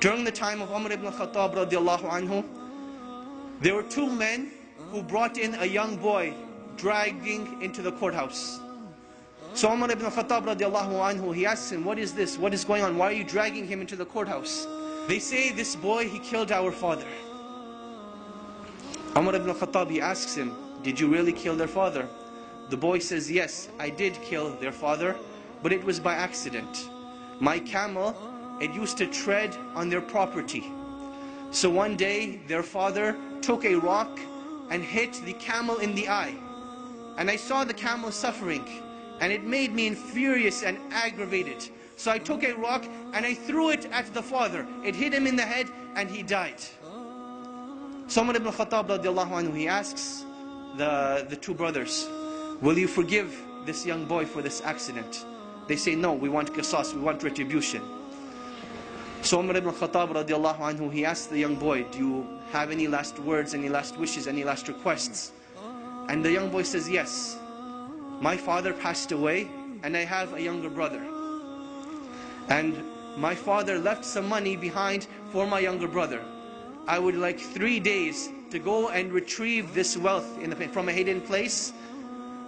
During the time of Umar ibn Khattab radiallahu anhu, there were two men who brought in a young boy dragging into the courthouse. So Umar ibn Khattab radiallahu anhu, he asks him, what is this? What is going on? Why are you dragging him into the courthouse? They say, this boy, he killed our father. Umar ibn Khattab, he asks him, did you really kill their father? The boy says, yes, I did kill their father, but it was by accident. My camel, it used to tread on their property. So one day, their father took a rock and hit the camel in the eye. And I saw the camel suffering, and it made me furious and aggravated. So I took a rock and I threw it at the father. It hit him in the head and he died. So Umar ibn Khattab radiallahu anhu, he asks the two brothers, will you forgive this young boy for this accident? They say, no, we want qisas, we want retribution. So Umar ibn Khattab radiallahu anhu, he asked the young boy, do you have any last words, any last wishes, any last requests? And the young boy says, yes, my father passed away and I have a younger brother. And my father left some money behind for my younger brother. I would like 3 days to go and retrieve this wealth from a hidden place,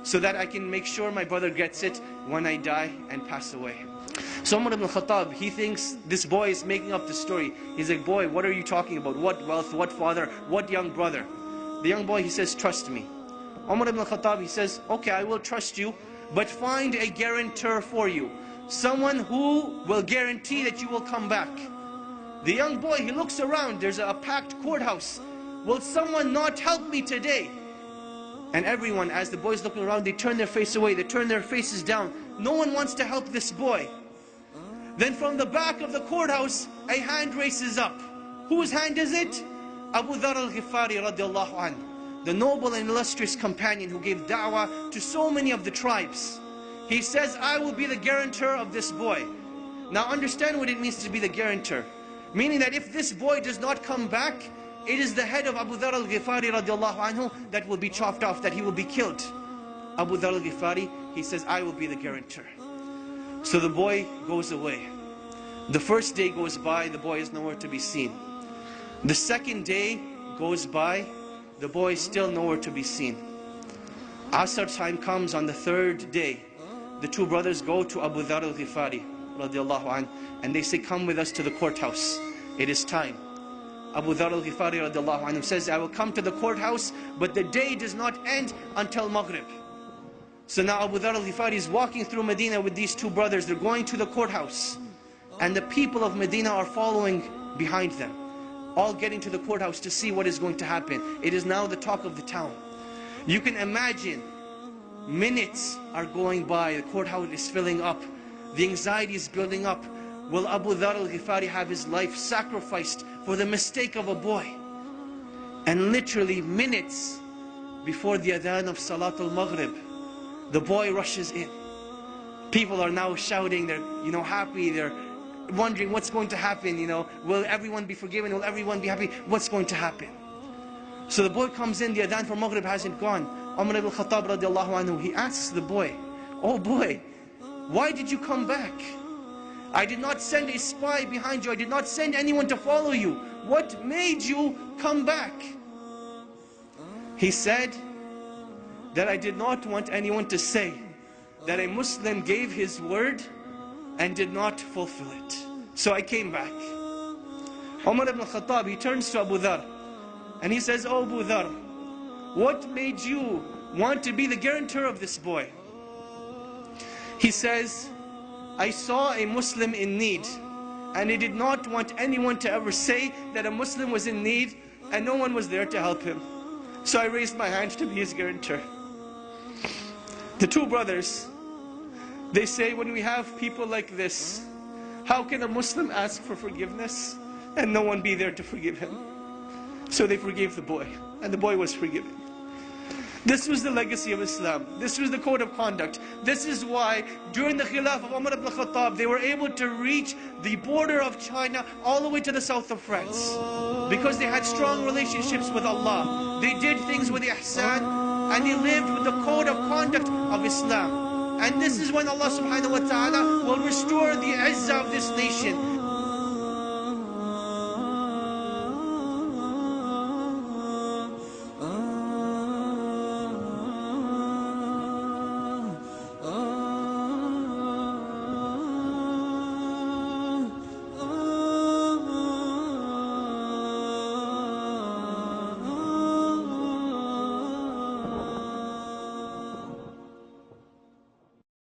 so that I can make sure my brother gets it when I die and pass away. So Umar ibn Khattab, he thinks this boy is making up the story. He's like, boy, what are you talking about? What wealth, what father, what young brother? The young boy, he says, trust me. Umar ibn Khattab, he says, okay, I will trust you, but find a guarantor for you. Someone who will guarantee that you will come back. The young boy, he looks around, there's a packed courthouse. Will someone not help me today? And everyone, as the boy's looking around, they turn their face away, they turn their faces down. No one wants to help this boy. Then from the back of the courthouse, a hand raises up. Whose hand is it? Abu Dhar al-Ghifari radiallahu anhu, the noble and illustrious companion who gave da'wah to so many of the tribes. He says, I will be the guarantor of this boy. Now understand what it means to be the guarantor. Meaning that if this boy does not come back, it is the head of Abu Dhar al-Ghifari radiallahu anhu that will be chopped off, that he will be killed. Abu Dhar al-Ghifari, he says, I will be the guarantor. So the boy goes away. The first day goes by, the boy is nowhere to be seen. The second day goes by, the boy is still nowhere to be seen. Asr time comes on the third day. The two brothers go to Abu Dhar al-Ghifari radiallahu anhu, and they say, come with us to the courthouse. It is time. Abu Dhar al-Ghifari radiallahu anhu says, I will come to the courthouse, but the day does not end until Maghrib. So now Abu Dhar al-Ghifari is walking through Medina with these two brothers. They're going to the courthouse. And the people of Medina are following behind them, all getting to the courthouse to see what is going to happen. It is now the talk of the town. You can imagine, minutes are going by, the courthouse is filling up, the anxiety is building up. Will Abu Dhar al-Ghifari have his life sacrificed for the mistake of a boy? And literally minutes before the adhan of Salatul Maghrib, the boy rushes in. People are now shouting, they're happy, they're wondering what's going to happen, will everyone be forgiven, will everyone be happy, what's going to happen? So the boy comes in, the adhan for Maghrib hasn't gone. Umar ibn Khattab radiallahu anhu, he asks the boy, oh boy, why did you come back? I did not send a spy behind you, I did not send anyone to follow you. What made you come back? He said that I did not want anyone to say that a Muslim gave his word and did not fulfill it. So I came back. Umar ibn Khattab, he turns to Abu Dhar and he says, oh Abu Dhar, what made you want to be the guarantor of this boy? He says, I saw a Muslim in need and I did not want anyone to ever say that a Muslim was in need and no one was there to help him. So I raised my hand to be his guarantor. The two brothers, they say, when we have people like this, how can a Muslim ask for forgiveness and no one be there to forgive him? So they forgave the boy, and the boy was forgiven. This was the legacy of Islam. This was the code of conduct. This is why during the Khilaf of Umar ibn Khattab, they were able to reach the border of China all the way to the south of France. Because they had strong relationships with Allah. They did things with ihsan, and they lived with the code of conduct of Islam. And this is when Allah subhanahu wa ta'ala will restore the izzah of this nation.